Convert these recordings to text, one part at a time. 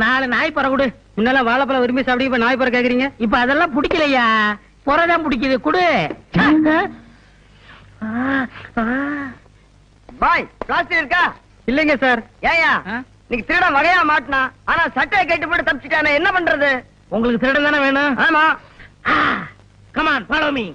நாலு நாய் பற கொடு. முன்னெல்லாம் வாழைப்பழம் விரும்பி சாப்பிட்டு இப்ப நாய் பற கேக்குறீங்க. இப்ப அதெல்லாம் பிடிக்கலையா, புறதான் பிடிக்குது. குடு. பாய் பிளாஸ்டிக் இருக்கா? இல்லைங்க சார். ஏயா நீங்க திருட வகையா மாட்டினா, ஆனா சட்டையை கட்டி போட்டு தப்பிச்சுட்டானே, என்ன பண்றது? உங்களுக்கு திருடன் தானே வேணும்? ஆமா. Come on, follow me.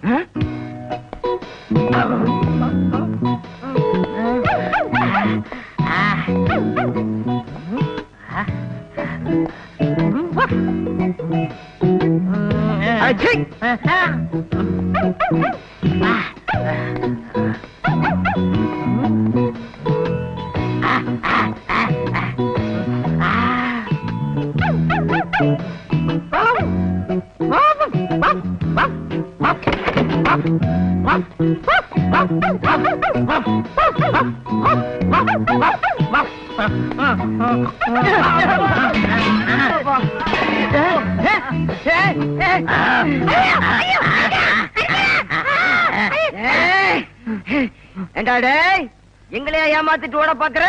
எங்களையா ஏமாத்திட்டு ஓட பாக்குற?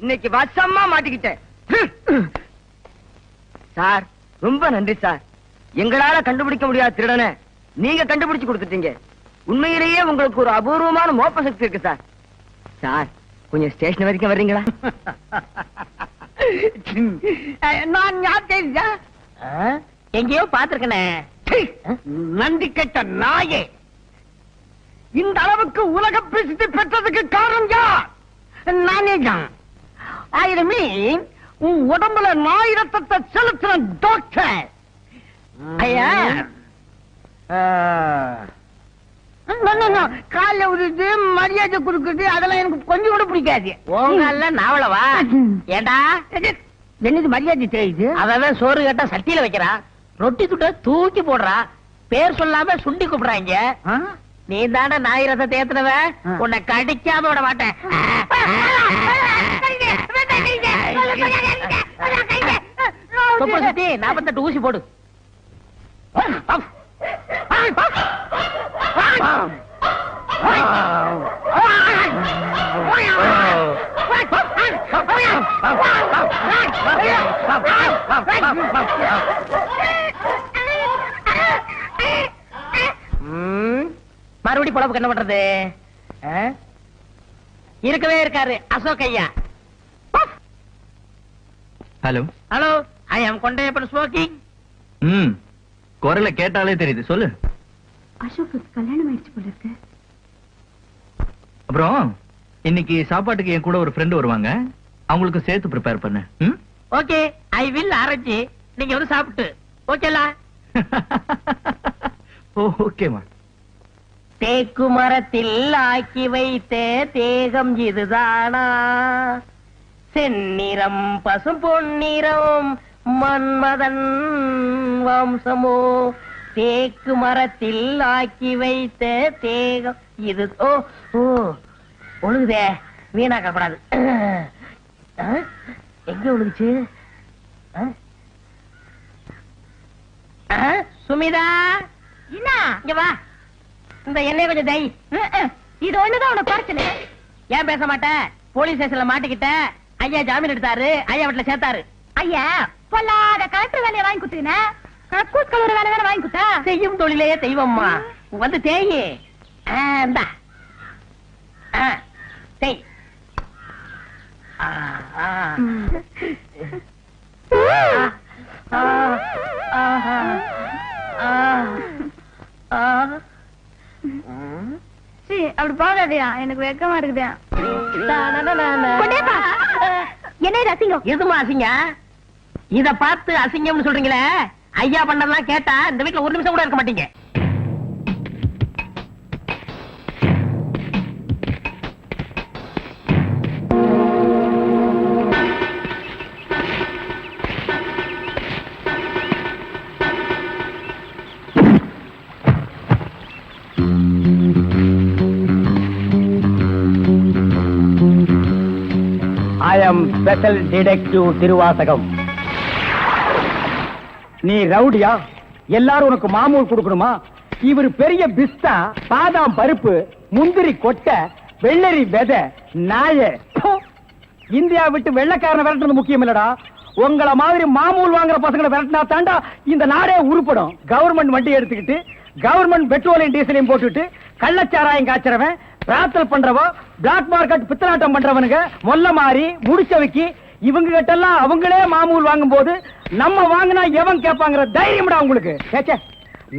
இன்னைக்கு வசமா மாட்டிக்கிட்டேன் சார். ரொம்ப நன்றி சார். எங்களால கண்டுபிடிக்க முடியாத திருடனை நீங்க கண்டுபிடிச்சு கொடுத்துட்டீங்க. உண்மையிலேயே உங்களுக்கு ஒரு அபூர்வமான மோப்ப சக்தி இருக்கு சார். சார் கொஞ்சம் ஸ்டேஷன் வரைக்கும் வர்றீங்களா? நான் எங்கேயோ பாத்திருக்கனே. நன்றி கெட்ட நாயே, இந்த அளவுக்கு உலக பிரசித்தி பெற்றதுக்கு காரணம் யார்? நானே தான். உன் உடம்புல நாய் ரத்தத்தை செலுத்துற டாக்டர். ஐயா கால உருது மரியாதை கொடுக்குது, அதெல்லாம் எனக்கு கொஞ்சம் கூட பிடிக்காது. உங்கல்ல நாவளவா? ஏண்டா என்னது மரியாதை தெரியுது? அதான் சோறு கேட்டா சட்டியில வைக்கிறா, ரொட்டி துட்ட தூக்கி போடுறா, பேர் சொல்லாம சுண்டி கூப்பிடுறாங்க. நீ தானே நாய் ரத்தத்தை ஏத்துனவ, உன்னை கடிக்காம விட மாட்டேன். 48 ஊசி போடு. மறுபடி பொழப்புக்கு என்ன பண்றது? இருக்கவே இருக்காரு அசோக் ஐயா. ஹலோ ஹலோ, ஐ அம் கொண்டையப்பன் ஸ்மோக்கிங். குரலை கேட்டாலே தெரியுது, சொல்லு. அசோக்கு கல்யாணம் ஆயிடுச்சு போல இருக்கு. அப்புறம் இன்னைக்கு சாப்பாட்டுக்கு என் கூட ஒரு ஃப்ரெண்ட் வருவாங்க, அவங்களுக்கு சேர்த்து ப்ரிப்பேர் பண்ணு. Okay, I will arrange. நீங்க வந்து சாப்பிட்டு ஓகேலா? ஓகேமா. தேக்கு மரத்தில் ஆக்கி வைத்த தேகம் இதுதானா? செந்நிறம் பசும் பொன்னிறம் மன்மதன் வம்சமோ? தேக்கு மரத்தில் ஆக்கி வைத்த தேகம் இது. ஓ ஓ ஒழுகுதே, வீணாக்க கூடாது. எங்க ஒழுகுச்சு? சுமிதா, என்ன இங்க வா. இந்த எண்ணெய் கொஞ்சம் தை. இது ஒண்ணுதான் உனக்கு பிரச்சனை. ஏன் பேச மாட்டேன்? போலீஸ் ஸ்டேஷன்ல மாட்டிக்கிட்ட. ஐயா ஜாமீன் எடுத்தாரு, ஐயா வீட்டுல சேர்த்தாரு. ஐயா பொல்லாத கலெக்டர் வேலையை வாங்கி குடுத்தீங்கன்னா கக்கூஸ் கலர் வேலை வேலை வாங்கி குடுத்தா? செய்யும் தொழிலையே தெய்வம்மா. வந்து தேயி. இந்தா தேய். அப்படி போகாதியா, எனக்கு வெக்கமா இருக்குதா. என்ன இது அசிங்கம்? எதுமா அசிங்க? இத பார்த்து அசிங்கம்னு சொல்றீங்களே, ஐயா பண்ணதெல்லாம் கேட்டா இந்த வீட்டுல ஒரு நிமிஷம் கூட இருக்க மாட்டீங்க. Special detective Thiruvasagam. நீ ரவுடியா? எல்லாரும் உனக்கு மாமூல் கொடுக்கணுமா? இவர் பெரிய பிஸ்தா, பாதாம் பருப்பு, முந்திரி கொட்டை, வெள்ளரி விதை, நாய. இந்தியா விட்டு வெள்ளைக்காரனை விரட்டுறது முக்கியம் இல்லடா, உங்கள மாதிரி மாமூல் வாங்குற பசங்களை விரட்டினா தாண்டா இந்த நாடே உருப்படும். கவர்மெண்ட் வண்டி எடுத்துக்கிட்டு கவர்மெண்ட் பெட்ரோலையும் டீசலையும் போட்டுட்டு கள்ளச்சாராயம் காய்ச்சறவன், பிரார்த்தல் பண்றவோ, பிளாக் மார்க்கெட் பித்தலாட்டம் பண்றவனுங்க, மொல்ல மாறி முடிச்சவைக்கு இவங்க கிட்ட எல்லாம் அவங்களே மாமூல் வாங்கும் போது நம்ம வாங்கினா எவன் கேட்பாங்கிற தைரியம்டா உங்களுக்கு. கேச்சே,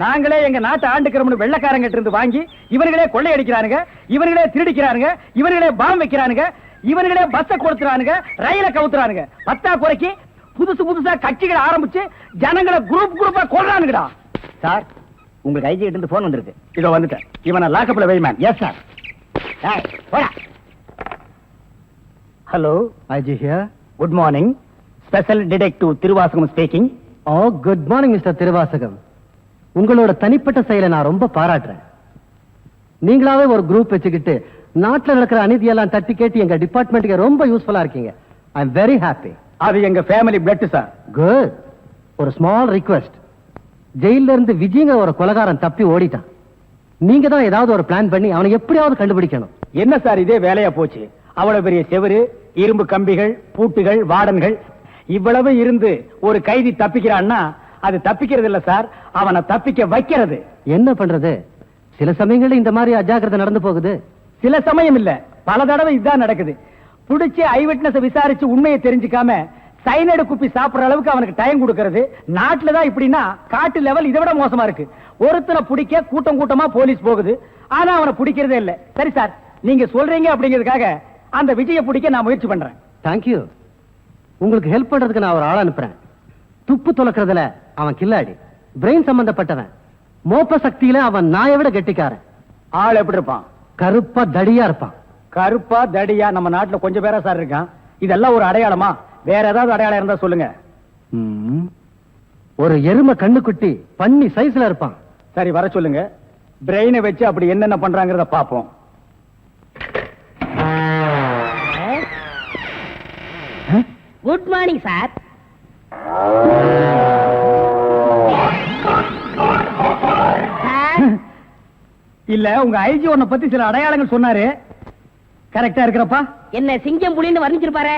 நாங்களே எங்க நாட்டை ஆண்டுக்கிறோம்னு வெள்ளைக்காரங்கிட்ட இருந்து வாங்கி இவர்களே கொள்ளையடிக்கிறானுங்க, இவர்களே திருடிக்கிறானுங்க, இவர்களே பாம் வைக்கிறானுங்க, இவர்களே பஸ்ஸ கொடுத்துறானுங்க, ரயில கவுத்துறானுங்க. பத்தா குறைக்கு புதுசா கட்சிகளை ஆரம்பிச்சு ஜனங்களை குரூப்பா கொள்றானுங்கடா. சார், உங்களுக்கு ஐஜி கிட்ட இருந்து போன் வந்திருக்கு. இதோ வந்துட்டேன். இவனை லாக்கப்ல வை man. Yes sir. Hello, IG here. Good morning. Special detective Thiruvasagam speaking. Oh, good morning mister Thiruvasagam. உங்களோட தனிப்பட்ட செயலை நான் ரொம்ப பாராட்டுறேன். நீங்களாவே ஒரு குரூப் வச்சுக்கிட்டு நாட்டுல நடக்கிற அநீதியெல்லாம் தட்டி கேட்டு எங்க டிபார்ட்மெண்ட்டுக்கு ரொம்ப யூஸ்ஃபுல்லா இருக்கீங்க. I am very happy. அது எங்க ஃபேமிலி பிளட் சார். குட். ஒரு ஸ்மால் ரிக்வெஸ்ட். ஜெயில இருந்து விஜய்ங்க ஒரு கொலைகாரன் தப்பி ஓடிட்டான். நீங்க தான் ஏதாவது ஒரு பிளான் பண்ணி அவனை எப்படியாவது கண்டுபிடிக்கணும். என்ன சார் இதே வேலையா போச்சு? அவ்வளவு பெரிய செவரு, இரும்பு கம்பிகள், பூட்டுகள், வார்டன்கள் இவ்வளவு இருந்து ஒரு கைதி தப்பிக்கிறான்னா அது தப்பிக்கிறது இல்ல சார், அவனை தப்பிக்க வைக்கிறது. என்ன பண்றது? சில சமயங்கள்ல இந்த மாதிரி அஜாக்கிரதை நடந்து போகுது. சில சமயம் இல்ல, பல தடவை இதுதான் நடக்குது. புடிச்சு ஐ விட்னஸ் விசாரிச்சு உண்மையை தெரிஞ்சுக்காம சைனடு குப்பி சாப்பிடுற அளவுக்கு அவனுக்கு டைம் கொடுக்கறது. நாட்டுல தான் இப்படின்னா காட்டு லெவல் இதை விட மோசமா இருக்கு. ஒருத்தனை பிடிக்க கூட்டமா போலீஸ் போகுது, ஆனா அவனை பிடிக்கிறதே இல்ல. சரி சார், நீங்க சொல்றீங்க அப்படிங்கிறதுக்காக அந்த விஜயை பிடிக்க நான் முயற்சி பண்றேன். தேங்க்யூ. உங்களுக்கு ஹெல்ப் பண்றதுக்கு நான் ஒரு ஆள் அனுப்புறேன். துப்பு துலக்கிறதுல அவன் கில்லாடி, பிரெயின் சம்பந்தப்பட்டவன். மோப்ப சக்தியில அவன் நாயை விட கெட்டிக்காரன். ஆள் எப்படி இருப்பான்? கருப்பா தடியா இருப்பான். கருப்பா தடியா நம்ம நாட்டுல கொஞ்சம் பேரா சார் இருக்கான். இதெல்லாம் ஒரு அடையாளமா? வேற ஏதாவது அடையாளம் இருந்தா சொல்லுங்க. ஒரு எருமை கண்ணுக்குட்டி பன்னி சைஸ்ல இருப்பான். சரி, வர சொல்லுங்க. பிரெயினை வச்சு அப்படி என்னென்ன பண்றாங்கறத பாப்போம். Good morning sir. இல்ல, உங்க ஐஜி உன்னை பத்தி சில அடையாளங்கள் சொன்னாரு. கரெக்டா இருக்கிறப்பா? என்ன சிங்கம் புலின்னு வர்ணிச்சிருப்பாரு?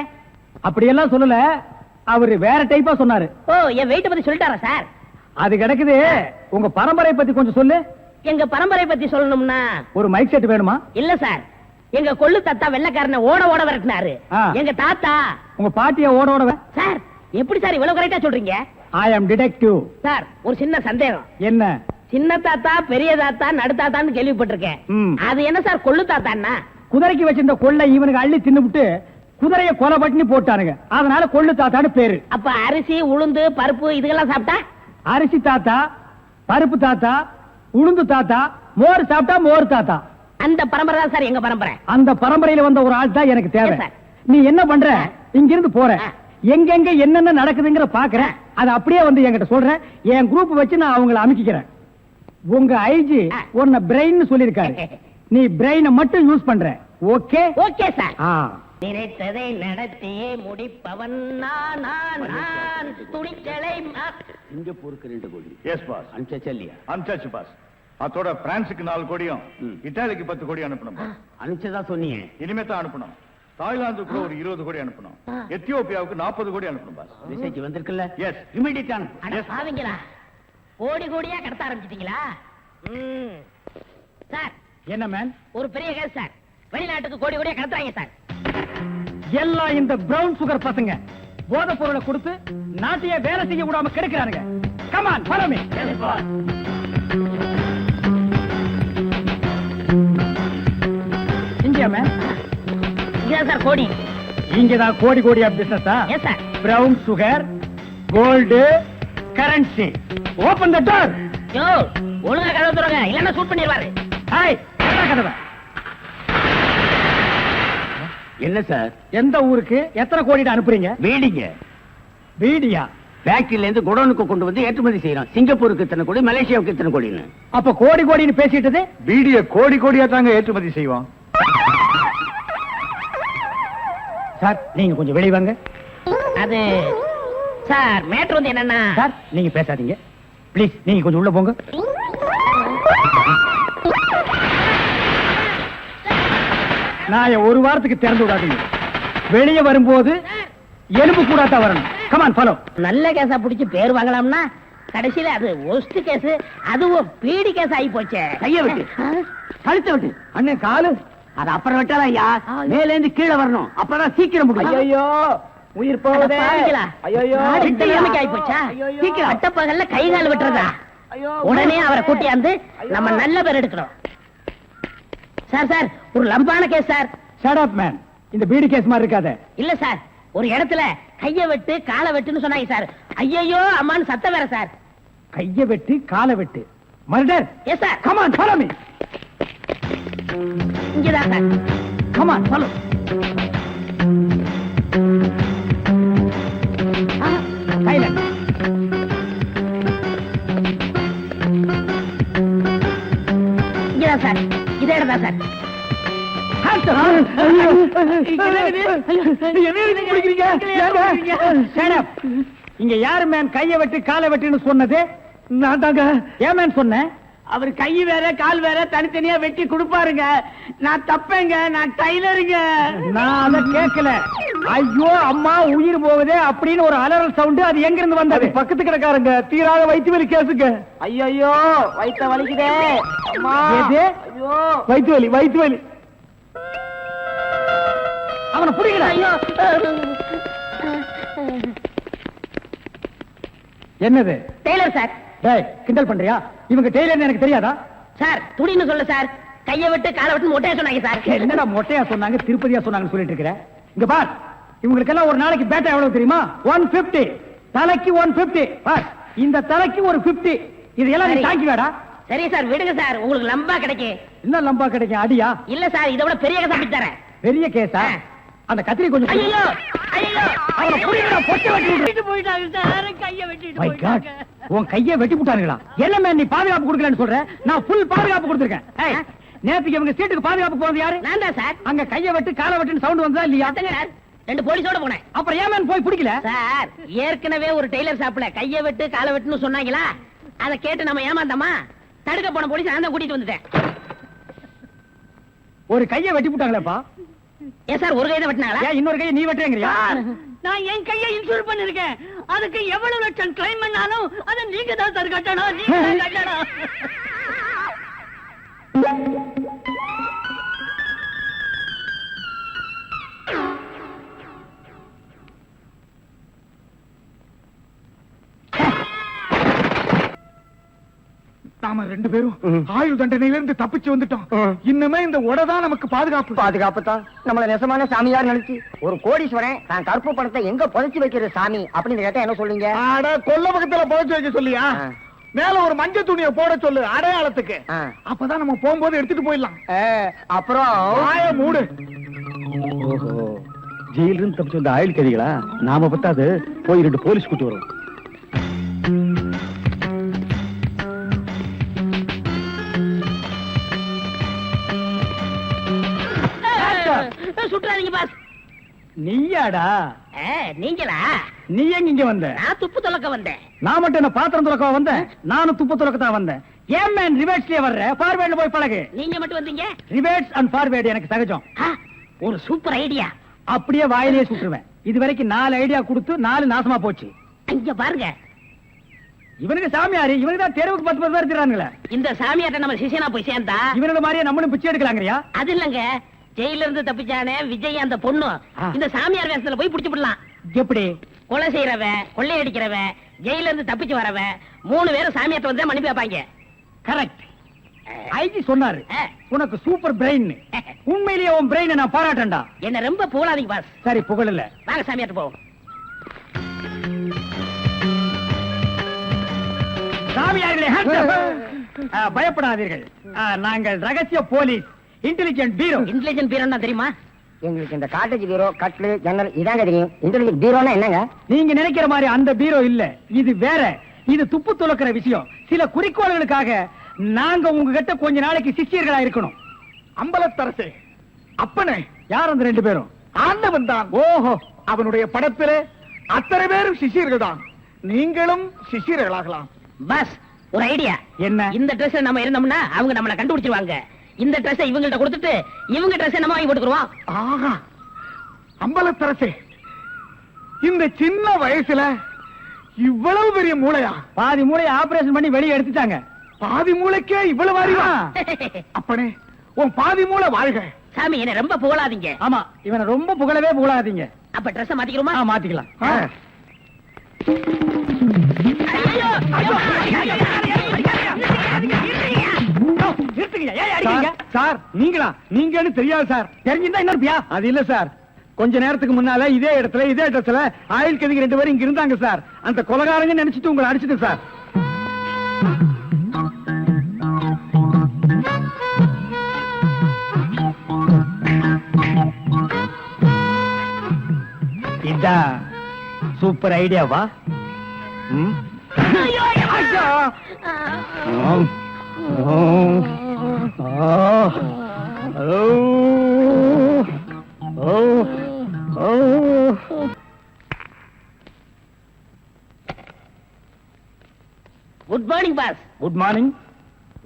அப்படியெல்லாம் சொல்லல, அவரு வேற டைப்பா சொன்னாரு. ஓ, என் வெயிட்ட பத்தி சொல்லிட்டாரா சார்? அது கிடக்குது. உங்க பரம்பரை பத்தி கொஞ்சம் சொல்லு. எங்க பரம்பரை பத்தி சொல்லணும்னா ஒரு மைக் செட் வேணுமா? இல்ல சார், எங்க கொள்ளு தாத்தா வெள்ளைக்காரனை ஓட ஓட விரட்டினாரு. எங்க தாத்தா. உங்க பாட்டிய ஓட ஓட சார், எப்படி சார் இவ்வளவு கரெக்டா சொல்றீங்க? ஐ அம் டிடெக்டிவ். சார், ஒரு சின்ன சந்தேகம். என்ன? சின்ன தாத்தா, பெரிய தாத்தா, நடு தாத்தான்னு கேள்விப்பட்டிருக்கேன். அது என்ன சார் கொள்ளு தாத்தான்னா? குதிரைக்கு வச்சிருந்த கொள்ளை இவனுக்கு அள்ளி தின்னுபிட்டு குதிரைய கொலை பண்ணி போட்டானுங்க, அதனால கொள்ளு தாத்தான்னு பேரு. அப்ப அரிசி, உளுந்து, பருப்பு இதெல்லாம் சாப்பிட்டா? அரிசி தாத்தா, பருப்பு தாத்தா, உளுந்து தாத்தா, மோர் சாப்பிட்டா மோர் தாத்தா. அந்த பரம்பரை தான் சார் எங்க பரம்பரை. அந்த பரம்பரையில வந்த ஒரு ஆள் தான் எனக்கு தேவை. Yes, sir. நீ என்ன பண்ற? இங்கிருந்து போற, எங்கெங்க என்னென்ன நடக்குதுங்கிற பாக்குறேன். அது அப்படியே வந்து என்கிட்ட சொல்றேன். என் குரூப் வச்சு நான் அவங்களை அமைக்கிறேன். உங்க ஐஜி உன்னை பிரெயின் சொல்லிருக்காரு. நீ பிரெயினை மட்டும் யூஸ் பண்ற. ஓகே? Okay sir. நினைத்ததை நடத்தியே முடிப்பவன் நான், நான் துணிச்சலை சிங்கப்பூருக்கு 2 கோடி. S boss. அனுப்பிச்சா இல்லையா? அனுப்பிச்சாச்சு பாஸ். அதோட பிரான்ஸுக்கு 4 கோடியும் இத்தாலிக்கு 10 கோடி அனுப்பணும் பாஸ். அனுப்பிச்சதா சொன்னீங்க. இனிமே தான் அனுப்பணும். தாய்லாந்துக்கு ஒரு 20 கோடி அனுப்பணும். எத்தியோப்பியாவுக்கு 40 கோடி அனுப்பணும் பாஸ். மெசேஜ் வந்திருக்குல்ல? எஸ். இமிடியேட் அனுப்பு. பாவீங்களா, கோடி கோடியா கடத்த ஆரம்பிச்சிட்டீங்களா? சார், என்ன மேன்? ஒரு பெரிய கேஸ் சார். வெளிநாட்டுக்கு கோடி கோடியா கடத்துறாங்க சார். எல்லாம் இந்த பிரவுன் சுகர் பசங்க போதை பொருளை கொடுத்து நாட்டையே வேலை செய்ய விடாம கெடுக்கிறானுங்க. Come on, follow me. India man. இங்கதான் சார் கோடி. இங்கதான் கோடி கோடியா பிசினஸா? Yes sir. Brown sugar, gold, currency. Open the door. Yo, ஒழுங்கா கதவு திறங்க, இல்லன்னா ஷூட் பண்ணிடுவாரு. ஹாய், கதவை. என்ன சார்? எந்த ஊருக்கு எத்தனை கோடி அனுப்புறீங்க? வீடிங்க. வீடியா? ஃபேக்டரியில இருந்து குடோனுக்கு கொண்டு வந்து ஏற்றுமதி செய்யறோம். சிங்கப்பூருக்கு இத்தனை கோடி, மலேசியாவுக்கு இத்தனை கோடின்னு. அப்ப கோடி கோடின்னு பேசிட்டது? வீடிய கோடி கோடியா தாங்க ஏற்றுமதி செய்வோம். சார், நீங்க கொஞ்சம் வெளிய வாங்க. அது சார், மேட்டர் வந்து என்னன்னா சார், நீங்க பேசாதீங்க ப்ளீஸ். நீங்க கொஞ்சம் உள்ள போங்க. நான் ஒரு வாரத்துக்கு திறந்து விடாதீங்க. வெளியே வரும்போது எலும்பு கூடாதான் வரணும். Come on follow. நல்ல கேஸா பிடிச்சு பேர் வாங்கலாம்னா கடைசியில அது ஒஸ்ட் கேஸ், அதுவும் பீடி கேஸ் ஆகி போச்சே. கைய விட்டு கழுத்தை விட்டு. அண்ணன் காலு அது அப்புறம் விட்டாதான் ஐயா, மேல இருந்து கீழே வரணும், அப்பதான் சீக்கிரம் முடியும். ஐயோ உயிர் போகுதே. ஐயோ இந்த நிலைமைக்கு ஆகி போச்சா? சீக்கிரம். பட்டப்பகல்ல கை கால் விட்டுறதா? உடனே அவரை கூட்டியாந்து நம்ம நல்ல பேர் எடுக்கணும். சார் சார், ஒரு லம்பான case sir. Shut up man. இந்த பீடி கேஸ் மாதிரி இருக்காத. இல்ல சார், ஒரு இடத்துல கைய வெட்டு காலை வெட்டுன்னு சொன்னாங்க சார். ஐயோ அம்மான்னு சத்தம் வேற சார். கைய வெட்டு காலை வெட்டு murder. Yes sir. Come on follow me. இங்கதான் சார். Come on follow. சைலண்ட். இங்கதான் சார். இதே இடம் தான் சார். இங்க யாரு மேன் கைய வெட்டு காலை வெட்டுன்னு சொன்னது? நான் தாங்க. ஏன் மேன் சொன்னேன்? அவர் கை வேற கால் வேற தனித்தனியா வெட்டி கொடுப்பாருங்க. நான் தப்பேங்க, நான் டைலருங்க. நான் அத கேட்கல. ஐயோ அம்மா உயிர் போகுதே அப்படின்னு ஒரு அலறல் சவுண்ட். அது எங்க இருந்து வந்தது? பக்கத்து கிடக்காருங்க. தீராத வயிற்று வலி கேசுங்க. ஐயோ வயித்த வலிக்குதே. அம்மா. எது? ஐயோ வயிற்று வலி வயிற்று வலி. அவனை பிடிக்கல. ஐயோ என்னது? Tailor sir. டேய் கிண்டல் பண்றியா? இவங்க டெய்லர்னு எனக்கு தெரியாதா? சார் துணின்னு சொல்ல சார். கைய வெட்டு காலை வெட்டு மொட்டையா சொன்னாங்க சார். என்னடா மொட்டையா சொன்னாங்க திருப்பதியா சொன்னாங்கன்னு சொல்லிட்டு இருக்கிற? இங்க பார், இவங்களுக்கெல்லாம் ஒரு நாளைக்கு பேட்டா எவ்வளவு தெரியுமா? 150. தலைக்கு 150. பார், இந்த தலைக்கு ஒரு 50. இதெல்லாம் நீ சரி. தாங்கி வேடா. சரி சார், விடுங்க சார், உங்களுக்கு லம்பா கிடைக்கும். என்ன லம்பா கிடைக்கும்? அடியா? இல்ல சார், இதை விட பெரிய கதை அப்படி தரேன். பெரிய கேஸா? அந்த கத்திரி கொஞ்சம் கொடு. ஐயோ ஐயோ, அவனை புடிங்கடா, பொட்டை வெட்டி விடு. போயிட்டாங்க சார், கைய வெட்டிட்டு My God, உன் கையை வெட்டி போட்டானுங்களா? என்ன மேன் நீ பாதுகாப்பு கொடுக்கலன்னு சொல்ற? நான் ஃபுல் பாதுகாப்பு கொடுத்திருக்கேன். ஏய், நேத்துக்கு இவங்க சீட்டுக்கு பாதுகாப்பு போறது யாரு? நான் தான் சார். அங்க கையை வெட்டு காலை வெட்டுன்னு சவுண்ட் வந்ததா இல்லையா? அத்தங்க சார், 2 போலீஸோட போனேன். அப்புறம் ஏன் மேன் போய் பிடிக்கல? சார், ஏற்கனவே ஒரு டெய்லர் ஷாப்ல கைய வெட்டு காலை வெட்டுன்னு சொன்னாங்களா, அதை கேட்டு நம்ம ஏமாந்தோமா? தடுக்க போன போலீஸ் நான் தான் கூட்டிட்டு வந்துட்டேன். ஒரு கையை வெட்டி போட்டாங்களேப்பா. ஏன் சார், ஒரு கையை தான் வெட்டினாங்களா? ஏன் இன்னொரு கையை நீ வெட்டுறீங்கறியா? நான் என் கையை இன்சூர் பண்ணிருக்கேன். அதுக்கு எவ்வளவு லட்சம் கிளைம் பண்ணாலும் அதை நீங்க தான் சார் கட்டணும். நீங்க தான் கட்டணும். நாம 2 பேரும் ஆயுள் தண்டனையில இருந்து தப்பிச்சு வந்துட்டோம். இன்னுமே இந்த உடதான் நமக்கு பாதுகாப்பு. பாதுகாப்பு தான். நம்மள நெசமான சாமியார் நினைச்சு ஒரு கோடீஸ்வரன் தான் கருப்பு பணத்தை எங்க புதைச்சு வைக்கிற சாமி அப்படின்னு கேட்டா என்ன சொல்லுங்க? ஆட கொல்ல பக்கத்துல புதைச்சு வைக்க சொல்லியா? மேல ஒரு மஞ்சள் துணியை போட சொல்லு அடையாளத்துக்கு. அப்பதான் நம்ம போகும்போது எடுத்துட்டு போயிடலாம். அப்புறம் வாய மூடு. ஓஹோ, ஜெயில இருந்து தப்பிச்சு வந்த ஆயுள் கைதிகளா? நாம பத்தாது, போய் 2 போலீஸ் கூட்டி வரும். சுற்றாதீங்க பாஸ். நீயாடா? நீங்களா? நீ எங்க இங்க வந்த? நான் துப்பு துலக்க வந்தேன். நான் மட்டும் என்ன பாத்திரம் துலக்க வந்தேன்? நானும் துப்பு துலக்கத்தான் வந்தேன். ஏன் மேன் ரிவர்ஸ்லயே வர்ற? ஃபார்வேர்ட்ல போய் பழகு. நீங்க மட்டும் வந்தீங்க? ரிவர்ஸ் அண்ட் ஃபார்வேர்ட் எனக்கு சகஜம். ஒரு சூப்பர் ஐடியா. அப்படியே வாயிலே சுட்டுருவேன். இது வரைக்கும் 4 ஐடியா கொடுத்து 4 நாசமா போச்சு. இங்க பாருங்க, இவனுக்கு சாமியாரு, இவனுக்கு தான் தெருவுக்கு 10 பேர் இருக்கிறானுங்களே. இந்த சாமியார்ட்ட நம்ம சிஷியனா போய் சேர்ந்தா இவனோட மாதிரியே நம்மளும் பிச்சை எடுக்கலாங்கறியா? அது இல்லங்க, ஜெயில இருந்து தப்பிச்சானே விஜய் அந்த பொண்ணு, இந்த சாமியார் வேஷத்துல போய் புடிச்சு விடலாம். எப்படி? கொலை செய்யறவன், கொள்ளையடிக்கிறவன், ஜெயில இருந்து தப்பிச்சு வரவன் 3 பேரும் சாமியார்ட்ட வந்து மன்னிப்பு வைப்பாங்க. கரெக்ட். ஐஜி சொன்னாரு உனக்கு சூப்பர் பிரெயின். உண்மையிலேயே உன் பிரெயினை நான் பாராட்டேன்டா. என்ன ரொம்ப புகழாதீங்க பாஸ். சரி, புகழல. வாங்க சாமியார்ட்ட போவோம். சாமியார்களே, பயப்படாதீர்கள். நாங்கள் ரகசிய போலீஸ், இன்டெலிஜென்ட் பீரோ. இன்டெலிஜென்ட் பீரோன்னா தெரியுமா? எங்களுக்கு இந்த காட்டேஜ் பீரோ, கட்லு, ஜன்னல் இதாங்க தெரியும். இன்டெலிஜென்ட் பீரோனா என்னங்க? நீங்க நினைக்கிற மாதிரி அந்த பீரோ இல்ல, இது வேற. இது துப்பு துலக்கிற விஷயம். சில குறிக்கோள்களுக்காக நாங்க உங்ககிட்ட கொஞ்ச நாளைக்கு சிஷ்யர்களா இருக்கணும். அம்பலத்தரசே, அப்பனே, யார் அந்த 2 பேரும்? ஆண்டவன் தான். ஓஹோ, அவனுடைய படத்திலே அத்தனை பேரும் சிஷியர்கள் தான். நீங்களும் சிஷியர்களாகலாம். பாஸ், ஒரு ஐடியா. என்ன? இந்த ட்ரெஸ் நம்ம இருந்தோம்னா அவங்க நம்மள கண்டுபிடிச்சிருவாங்க. இந்த ட்ரெஸ் இவங்கள்ட்ட கொடுத்துட்டு இவங்க ட்ரெஸ் நம்ம வாங்கி போட்டுக்குருவோம். ஆஹா, அம்பலத்தரசே, இந்த சின்ன வயசுல இவ்வளவு பெரிய மூளையா? பாதி மூளையை ஆபரேஷன் பண்ணி வெளியே எடுத்துட்டாங்க. பாதி மூளைக்கே இவ்வளவு அறிவா? அப்பனே, உன் பாதி மூளை வாழ்க. சாமி, என்ன ரொம்ப புகழாதீங்க. ஆமா, இவனை ரொம்ப புகழவே புகழாதீங்க. அப்ப ட்ரெஸ் மாத்திக்கிறோமா? மாத்திக்கலாம். சார், நீங்கன்னு தெரியாது சார். தெரிஞ்சிருந்தா என்ன இருப்பியா? அது இல்ல சார், கொஞ்ச நேரத்துக்கு முன்னால இதே இடத்துல இதே இடத்துல ஆயில் கதிக்கு 2 பேரும் இங்க இருந்தாங்க சார். அந்த கொலகாரங்க நினைச்சிட்டு உங்களை அடிச்சிட்டு சார். இதான் சூப்பர் ஐடியாவா? Good morning boss. Good morning.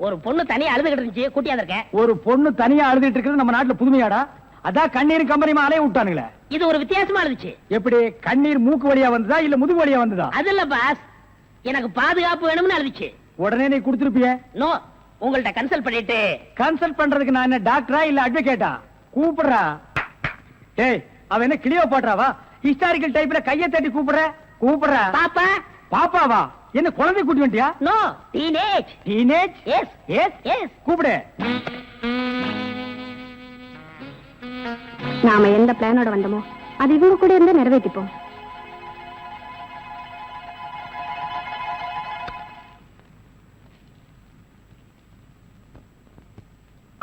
ஒரு பொண்ணு தனியா அழுதுகிட்டு இருந்துச்சு, கூட்டியாந்து இருக்கேன். ஒரு பொண்ணு தனியா அழுதுட்டு இருக்கிறது நம்ம நாட்டுல புதுமையாடா? அதான் கண்ணீர் கம்பெனி அலைய விட்டானுங்களே. இது ஒரு வித்தியாசமா இருந்துச்சு. எப்படி? கண்ணீர் மூக்கு வழியா வந்ததா இல்ல முதுகு வழியா வந்ததா? அது இல்ல பாஸ், எனக்கு பாதுகாப்பு வேணும்னு அழுதுச்சு. உடனே நீ கொடுத்திருப்பிய? நோ, உங்கள்ட்ட கன்சல்ட் பண்ணிட்டு. கன்சல்ட் பண்றதுக்கு நான் என்ன டாக்டரா இல்ல அட்வொகேட்டா? கூப்பிடுறா. டேய், அவ என்ன கிளியோபாட்ராவா? ஹிஸ்டாரிக்கல் டைப்ல கையை தட்டி கூப்பிடுறா. பாப்பா. பாப்பாவா? என்ன குழந்தை கூட்டி வந்துட்டியா? No, teenage. Teenage? Yes yes yes. கூப்பிடு. நாம எந்த பிளானோட வந்தோமோ அது இவங்க கூட இருந்து நிறைவேற்றிப்போம்.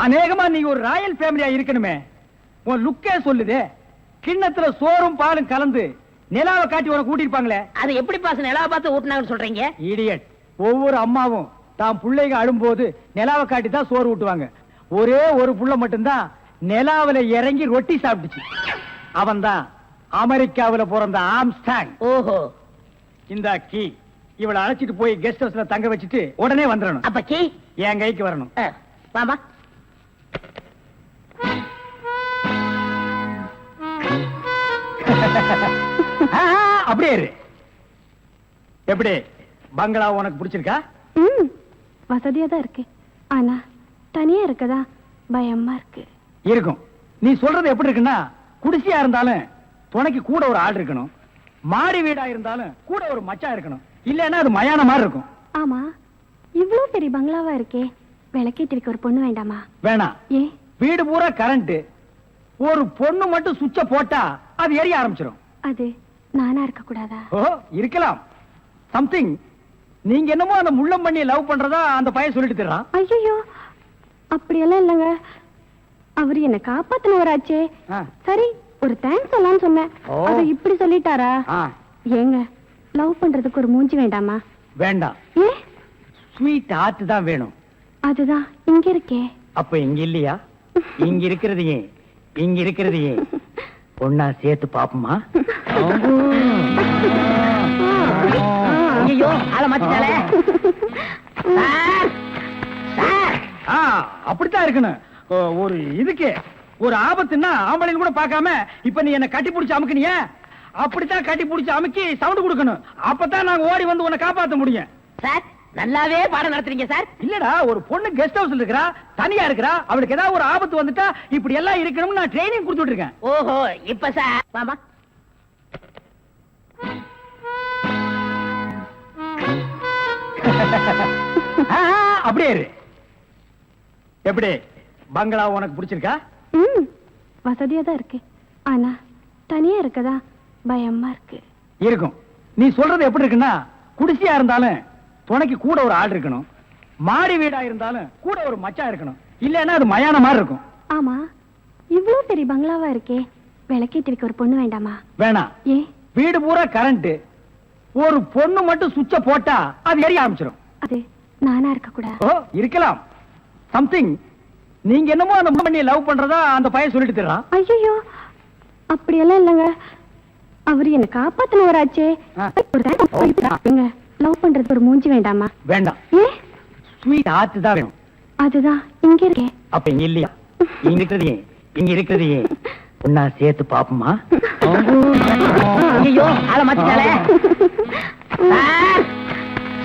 அநேகமா நீங்க ஒரு ராயல் ஃபேமிலியா இருக்கணுமே. உன் லுக்கே சொல்லுதே. கிண்ணத்துல சோறும் பாலும் கலந்து நிலாவை காட்டி உன கூட்டிருப்பாங்களே. அது எப்படி பாஸ் நிலாவை பார்த்து ஊட்டினாங்கன்னு சொல்றீங்க? இடியட். ஒவ்வொரு அம்மாவும் தாம் பிள்ளைங்க அழும்போது நிலாவை காட்டி தான் சோறு ஊட்டுவாங்க. ஒரே ஒரு புள்ள மட்டும்தான் நிலாவில இறங்கி ரொட்டி சாப்பிட்டுச்சு. அவன் தான் அமெரிக்காவில பிறந்த ஆம்ஸ்டாங். ஓஹோ. இந்த கீ இவளை அழைச்சிட்டு போய் கெஸ்ட் ஹவுஸ்ல தங்க வச்சுட்டு உடனே வந்துடணும். அப்ப கீ என் கைக்கு வரணும். வாமா. அப்படியே இரு. எப்படி பங்களா உனக்கு பிடிச்சிருக்கா? வசதியா தான் இருக்கு, ஆனா தனியா இருக்கதா பயமா இருக்கு. இருக்கும். நீ சொல்றது எப்படி இருக்குன்னா, குடிசையா இருந்தாலும் துணைக்கு கூட ஒரு ஆள் இருக்கணும், மாடி வீடா இருந்தாலும் கூட ஒரு மச்சான் இருக்கணும். இல்லன்னா அது மயான மாதிரி இருக்கும். ஆமா, இவ்வளவு பெரிய பங்களாவா இருக்கே, விளக்கேத்தி வைக்க ஒரு பொண்ணு வேண்டாமா? வேணாம். ஏ? வீடு பூரா கரண்ட், ஒரு பொண்ணு மட்டும் சுவிட்ச போட்டா அது எரிய ஆரம்பிச்சிடும். அது நானா இருக்க கூடாதா? ஓ, இருக்கலாம். சம்திங். நீங்க என்னமோ அந்த முள்ளம் பண்ணி லவ் பண்றதா அந்த பையன் சொல்லிட்டு தர்றான். ஐயோ, அப்படியெல்லாம் இல்லங்க. அவர் என்ன காப்பாத்தினவராச்சே. சரி, ஒரு தேங்க்ஸ் சொல்லலாம்னு சொன்னேன். அது இப்படி சொல்லிட்டாரா? ஏங்க, லவ் பண்றதுக்கு ஒரு மூஞ்சி வேண்டாமா? வேண்டாம். ஏ? ஸ்வீட் ஹார்ட் தான் வேணும். அதுதான் இங்க இருக்கே. அப்ப இங்க இல்லையா? இங்க இருக்கிறதையே இங்க இருக்கிறதையே ஒன்னா சேர்த்து பாப்போமா? ஐயோ, ஆள மாத்திட்டாளே. அப்படித்தான் இருக்கணும். ஒரு இதுக்கு ஒரு ஆபத்துன்னா ஆம்பளைன்னு கூட பார்க்காம இப்ப நீ என்ன கட்டி பிடிச்சு அமுக்குனிய, அப்படித்தான் கட்டி பிடிச்சு அமுக்கி சவுண்ட் கொடுக்கணும். அப்பதான் நாங்க ஓடி வந்து உன்னை காப்பாத்த முடியும். சார், நல்லாவே பாடம் நடத்துறீங்க சார். இல்லடா, ஒரு பொண்ணு கெஸ்ட் ஹவுஸ்ல இருக்கறா, தனியா இருக்கறா, அவளுக்கு ஏதாவது ஒரு ஆபத்து வந்துட்டா இப்படி எல்லாம் இருக்கணும்னு நான் ட்ரைனிங் கொடுத்துட்டு இருக்கேன். ஓஹோ, இப்ப சார் வாமா. அப்படியே இரு. எப்படி பங்களா உனக்கு பிடிச்சிருக்கா? வசதியா தான் இருக்கு, ஆனா தனியா இருக்கதா பயமா இருக்கு. இருக்கும். நீ சொல்றது எப்படி இருக்குன்னா, குடிசையா இருந்தாலும் துணைக்கு கூட ஒரு ஆள் இருக்கணும், மாடி வீடா இருந்தாலும் கூட ஒரு மச்சான் இருக்கணும். இல்லன்னா அது மயான மாதிரி இருக்கும். ஆமா, இவ்வளவு பெரிய பங்களாவா இருக்கே, விளக்கேத்தி வைக்க ஒரு பொண்ணு வேண்டாமா? வேணாம். ஏ? வீடு பூரா கரண்ட், ஒரு பொண்ணு மட்டும் சுவிட்ச போட்டா அது எரிய ஆரம்பிச்சிடும். அது நானா இருக்க கூடாது. ஓ, இருக்கலாம். சம்திங். நீங்க என்னமோ அந்த பண்ணி லவ் பண்றதா அந்த பையன் சொல்லிட்டு தர்றான். ஐயோ, அப்படியெல்லாம் இல்லங்க. அவர் என்ன காப்பாத்தினவராச்சே. லவ் பண்றது ஒரு மூஞ்சி வேண்டாமா? வேண்டாம். ஏ? ஸ்வீட் ஹார்ட் தான் வேணும். அதுதான் இங்க இருக்கே. அப்ப இங்க இல்லையா? இங்க இருக்கிறது ஒன்னா சேர்த்து பாப்போமா? ஐயோ ஆள மாத்திட்டாளே. சார்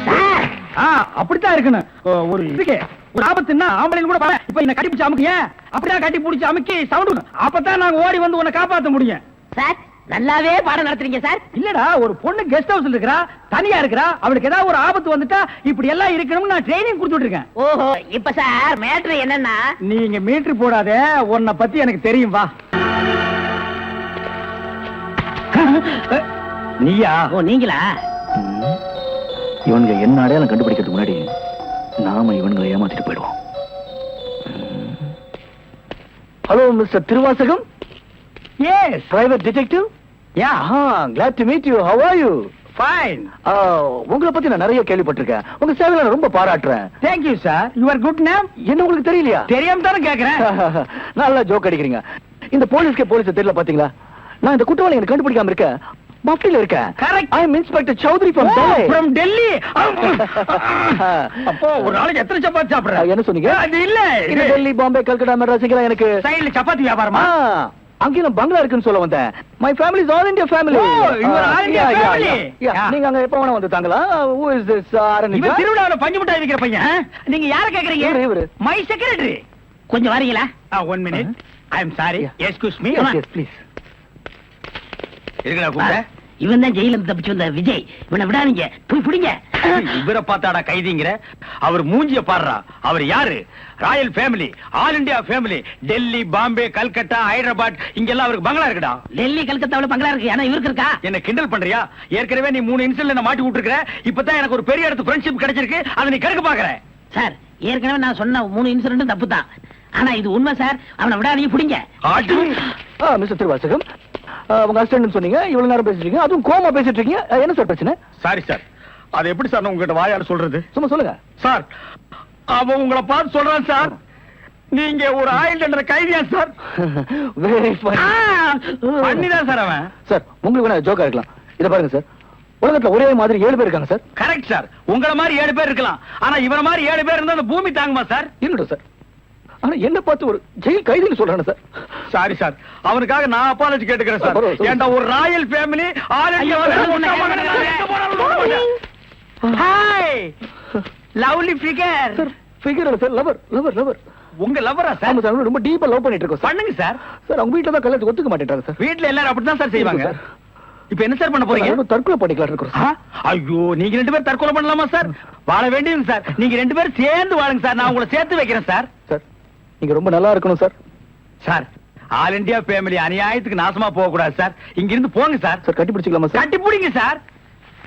சார் அப்படித்தான் இருக்கணும். ஒரு இதுக்கு ஒரு ஆபத்துன்னா ஆம்பளைங்க கூட பாரு. இப்ப என்ன கட்டி பிடிச்சு அமுக்கிய, அப்படியே கட்டி பிடிச்சு அமுக்கி சவுண்ட், அப்பதான் நாங்க ஓடி வந்து உன்னை காப்பாத்த முடியும். சார் நல்லாவே பாடம் நடத்துறீங்க சார். இல்லடா, ஒரு பொண்ணு கெஸ்ட் ஹவுஸ்ல இருக்கறா, தனியா இருக்கறா, அவளுக்கு ஏதாவது ஒரு ஆபத்து வந்துட்டா இப்படி எல்லாம் இருக்கணும்னு நான் ட்ரைனிங் கொடுத்துட்டு இருக்கேன். ஓஹோ, இப்ப சார் மேட்ரு என்னன்னா, நீங்க மீட்டர் போடாதே, உன்னை பத்தி எனக்கு தெரியும். வா. நீயா? ஓ நீங்களா? இவனுங்க என்ன அடையாளம் கண்டுபிடிக்கிறதுக்கு முன்னாடி நாம இவனுங்களை ஏமாத்திட்டு போயிடுவோம். Hello mister Thiruvasagam. Yes, private detective. yeah, glad to meet you. How are you? fine. உங்களை பத்தி நான் நிறைய கேள்விப்பட்டிருக்கேன். உங்க சேவையை நான் ரொம்ப பாராட்டுறேன். Thank you, sir. Your good name? என்ன உங்களுக்கு தெரியலையா? தெரியாம தானே கேக்குறேன். நல்லா ஜோக் அடிக்கிறீங்க. இந்த போலீஸ் தெரியல பாத்தீங்களா? நான் இந்த குற்றவாளி எனக்கு கண்டுபிடிக்காம இருக்கேன். மஃப்டில இருக்கேன். Correct. I am Inspector Chowdhury from Delhi. From Delhi. அப்போ ஒரு நாளைக்கு எத்தனை சப்பாத்தி சாப்பிடுற? என்ன சொன்னீங்க? அது இல்ல, இது டெல்லி, பாம்பே, கல்கட்டா, மெட்ராஸ் எல்லாம் எனக்கு சைடுல சப்பாத்தி வியாபாரமா? அங்கேயும் பங்களா இருக்குன்னு சொல்ல வந்தேன். My family is all India family. Oh, you are all India family. Yeah. நீங்க அங்க எப்ப வேணா வந்து தாங்களா? Who is this? இவன் திருவிழாவுல பஞ்சு மிட்டாய் விக்கிற பையன். நீங்க யார கேக்குறீங்க? இவரு. My secretary. கொஞ்சம் வரீங்களா? 1 minute. I am sorry. Excuse me. Yes, please. இருக்கடா கூப்பிட்ட. இவன் தான் ஜெயில இருந்து தப்பிச்சு வந்த விஜய். இவனை விடாதீங்க, போய் பிடிங்க. இவரை பார்த்தாடா கைதிங்கிற? அவர் மூஞ்சிய பாடுறா. அவர் யாரு? Royal family, all India family. Delhi, Bombay, Calcutta, Hyderabad, இங்கெல்லாம் அவருக்கு பங்களா இருக்குடா. டெல்லி கல்கத்தாவுல பங்களா இருக்கு, ஆனா இவருக்கு இருக்கா? என்ன கிண்டல் பண்றியா? ஏற்கனவே நீ 3 இன்சிடென்ட்ல மாட்டி விட்டுருக்க. இப்பதான் எனக்கு ஒரு பெரிய இடத்து ஃப்ரெண்ட்ஷிப் கிடைச்சிருக்கு. அதை நீ கெடுக்க பாக்குற. சார் ஏற்கனவே நான் சொன்ன 3 இன்சிடென்ட் தப்பு தான். ஆனா இது உண்மை சார். அவனை விடாதீங்க, பிடிங்க. மிஸ்டர் திருவாசகம், உங்க அசிஸ்டன்ட் சொன்னீங்க, இவ்வளவு நேரம் பேசிட்டு இருக்கீங்க, அதுவும் கோமா பேசிட்டு இருக்கீங்க. என்ன சார் பிரச்சனை? சாரி சார், அது எப்படி சார் உங்ககிட்ட வாயால சொல்றது? சும்மா சொல்லுங்க சார். அவன் உங்களை பார்த்து சொல்றான் சார், நீங்க ஒரு ஆயுள் தண்டனை கைதியா சார். Very fun. பண்ணிதான் சார் அவன். சார் உங்களுக்கு வேணா ஜோக்கா இருக்கலாம். இத பாருங்க சார், உலகத்துல ஒரே மாதிரி 7 பேர் இருக்காங்க சார். Correct sir. உங்கள மாதிரி 7 பேர் இருக்கலாம், ஆனா இவர மாதிரி 7 பேர் இருந்தா அந்த பூமி தாங்குமா சார்? இருக்கட்டும் சார், ஆனா என்ன பார்த்து ஒரு ஜெயில் கைதின்னு சொல்றானே சார். சாரி சார், அவனுக்காக நான் அப்பாலஜி கேட்டுக்கிறேன் சார். பரவாயில்ல. ஏண்டா ஒரு Royal family, all India hi lovely figure. Sir figure இல்ல சார், லவர் லவர் லவர். உங்க லவ்வரா ஆமா சார்? சார், ரொம்ப டீப்பா லவ் பண்ணிட்டு இருக்கோம் சார். பண்ணுங்க சார். சார் அவங்க வீட்ல தான் கல்யாணத்துக்கு ஒத்துக்க மாட்டேன்றாங்க சார். வீட்ல எல்லாரும் அப்படிதான் சார் செய்வாங்க. சார். இப்ப என்ன சார் பண்ண போறீங்க? நாங்க தற்கொலை பண்ணிக்கலாம் இருக்கோம் ஆ? சார். ஐயோ, நீங்க 2 பேரும் தற்கொலை பண்ணலாமா சார்? வாழ வேண்டியது சார். நீங்க 2 பேரும் சேர்ந்து வாழுங்க சார். நான் உங்களை சேர்த்து வைக்கிறேன் சார். சார் நீங்க ரொம்ப நல்லா இருக்கணும் sir. Sir, all India family அநியாயத்துக்கு நாசமா போக கூடாது சார். இங்க இருந்து போங்க சார். சார் கட்டி பிடிச்சிக்கலாமா சார்? கட்டி பிடிங்க சார்.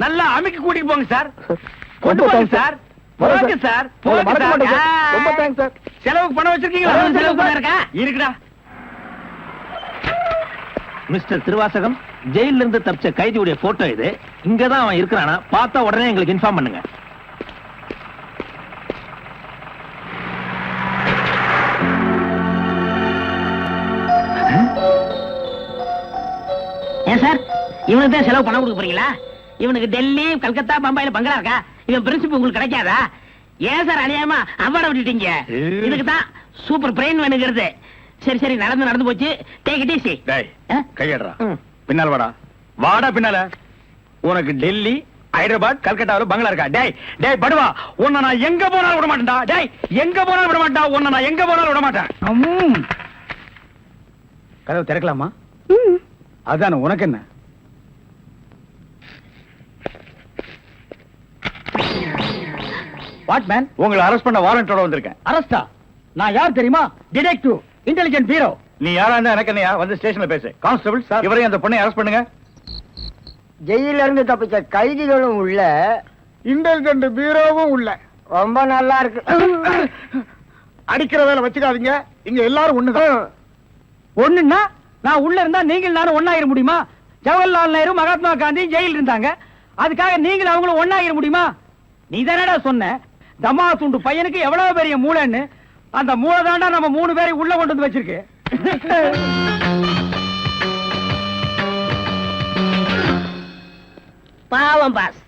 நல்லா அமைக்க கூட்டிட்டு போங்க சார். சார் கொண்டு ரொம்ப போங்க thanks சார். வரேன் போங்க சார். உங்களை போங்க மறக்க மாட்டேன் சார். சார். ரொம்ப தேங்க்ஸ் சார். செலவுக்கு பணம் வச்சிருக்கீங்களா? செலவுக்கு பணம் இருக்கா? இருக்குடா. மிஸ்டர் திருவாசகம், ஜெயில இருந்து தப்பிச்ச கைதியுடைய போட்டோ இது. இங்கதான் அவன் இருக்கிறானா, பார்த்தா உடனே எங்களுக்கு இன்ஃபார்ம் பண்ணுங்க. ஏன் சார் இவனுக்கு தான் செலவு பணம் கொடுக்க போறீங்களா? இவனுக்கு டெல்லி, கல்கத்தா, பம்பாயில பங்களா இருக்கா? இவன் பிரின்சிபல் உங்களுக்கு கிடைக்காதா? ஏன் சார் அநியாயமா அவார்ட விட்டுட்டீங்க? இதுக்கு தான் சூப்பர் பிரெயின் வேணுங்கிறது. சரி சரி, நடந்து போச்சு. Take it easy. டேய், கையடுறா. பின்னால வாடா. வாடா பின்னால. உனக்கு டெல்லி, ஹைதராபாத், கல்கட்டாவில் பங்களா இருக்கா? டேய் டேய் படுவா, உன்னை நான் எங்க போனாலும் விட மாட்டேன்டா. டேய், எங்க போனாலும் விட மாட்டா. உன்னை நான் எங்க போனாலும் விட மாட்டேன். கதவு திறக்கலாமா? அதான, உனக்கு என்ன? What man? உங்களை அரெஸ்ட் பண்ண வாரண்டோட வந்திருக்கேன். அரஸ்டா? நான் யார் தெரியுமா? Detective, intelligent bureau. நீ யாரா இருந்தா எனக்கு என்னையா? வந்து ஸ்டேஷன்ல பேசு. கான்ஸ்டபிள் சார், இவரையும் அந்த பொண்ணை அரெஸ்ட் பண்ணுங்க. ஜெயில இருந்து தப்பிச்ச கைதிகளும் உள்ள, இன்டெலிஜென்ட் பீரோவும் உள்ள. ரொம்ப நல்லா இருக்கு. அடிக்கிற வேலை வச்சுக்காதீங்க, இங்க எல்லாரும் ஒண்ணுதான். ஒண்ணுன்னா நான் உள்ள இருந்தா நீங்கள் நானும் ஒண்ணாயிர முடியுமா? ஜவஹர்லால் நேரு, மகாத்மா காந்தி ஜெயில இருந்தாங்க. அதுக்காக நீங்களும் அவங்களும் ஒண்ணாயிர முடியுமா? நீ தானடா சொன்ன தமா துண்டு பையனுக்கு எவ்வளவு பெரிய மூளைன்னு. அந்த மூளை தாண்டா நம்ம 3 பேரை உள்ள கொண்டு வந்து வச்சிருக்கு. பாவம் பாஸ்,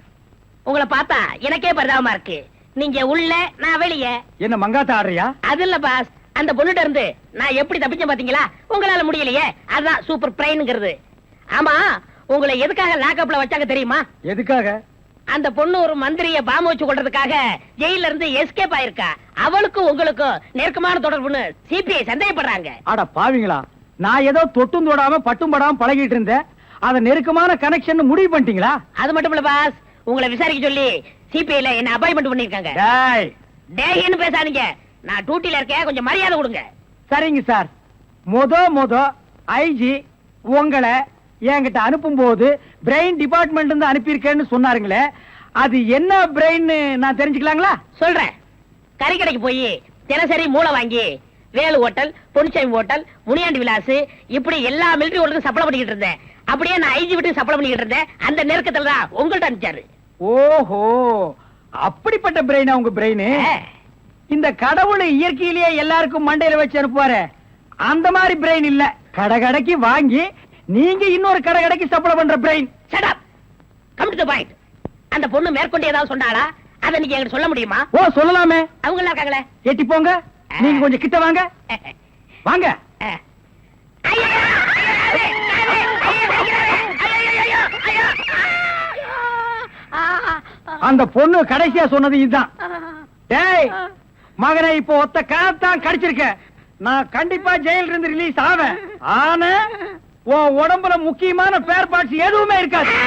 உங்களை பார்த்தா எனக்கே பரிதாபமா இருக்கு. நீங்க உள்ள, நான் வெளியே. என்ன மங்காத்த ஆடுறியா? அது இல்ல பாஸ், அந்த பொண்ணுட்ட இருந்து நான் எப்படி தப்பிச்சேன் பாத்தீங்களா? உங்களால முடியலையே, அதான் சூப்பர் பிரெயின்ங்கிறது. ஆமா, உங்களை எதுக்காக லாக்அப்ல வச்சாங்க தெரியுமா? எதுக்காக? அந்த பொண்ணு ஒரு மந்திரிய பாம்பு வச்சு கொள்றதுக்காக ஜெயில இருந்து எஸ்கேப் ஆயிருக்கா. அவளுக்கும் உங்களுக்கும் நெருக்கமான தொடர்புன்னு சிபிஐ சந்தேகப்படுறாங்க. அட பாவிங்களா, நான் ஏதோ தொட்டும் தொடாம பட்டும் படாம பழகிட்டு இருந்தேன். அத நெருக்கமான கனெக்ஷன் முடிவு பண்ணிட்டீங்களா? அது மட்டும் இல்ல பாஸ், உங்களை விசாரிக்க சொல்லி சிபிஐல என்ன அப்பாயின்மெண்ட் பண்ணிருக்காங்க. டேய், டேய்னு பேசாதீங்க, நான் டியூட்டில இருக்கேன், கொஞ்சம் மரியாதை கொடுங்க. சரிங்க சார். மொத ஐஜி உங்களை என்கிட்ட அனுப்பும் போது பிரெயின் டிபார்ட்மெண்ட் இருந்து அனுப்பியிருக்கேன்னு சொன்னாருங்களே, அது என்ன பிரெயின் நான் தெரிஞ்சுக்கலாங்களா? சொல்றேன். கறிக்கடைக்கு போய் தினசரி மூளை வாங்கி வேலு ஹோட்டல், பொன்னிச்சாமி ஹோட்டல், முனியாண்டி விலாஸ் இப்படி எல்லா மிலிட்டரி ஹோட்டலுக்கும் சப்ளை பண்ணிக்கிட்டு இருந்தேன். அப்படியே நான் ஐஜி விட்டு சப்ளை பண்ணிக்கிட்டு இருந்தேன். அந்த நெருக்கத்துல தான் உங்கள்ட்ட அனுப்பிச்சாரு. ஓஹோ, அப்படிப்பட்ட பிரெயினா உங்க பிரெயின்? இந்த கடவுள் இயற்கையிலேயே எல்லாருக்கும் மண்டையில வச்சு அனுப்புவாரு, அந்த மாதிரி பிரெயின் இல்ல. கடகடைக்கு வாங்கி நீங்க இன்னொரு கடகடைக்கு சப்ளை பண்ற brain. Shut up. Come to the point. அந்த பொண்ணு மேற்கொண்டு ஏதாவது சொன்னாளா? அத நீங்க என்கிட்ட சொல்ல முடியுமா? ஓ, சொல்லலாமே. அவங்க எல்லாம் இருக்காங்களே. எட்டி போங்க, நீங்க கொஞ்சம் கிட்ட வாங்க. வாங்க. அந்த பொண்ணு கடைசியா சொன்னது இதுதான். டேய் மகனை, இப்போ ஒத்த காத்தான் கடிச்சிருக்க. நான் கண்டிப்பா ஜெயில இருந்து ரிலீஸ் ஆவேன். ஆனா உன் உடம்புல முக்கியமான பேர் பார்ட்ஸ் எதுவுமே இருக்காது.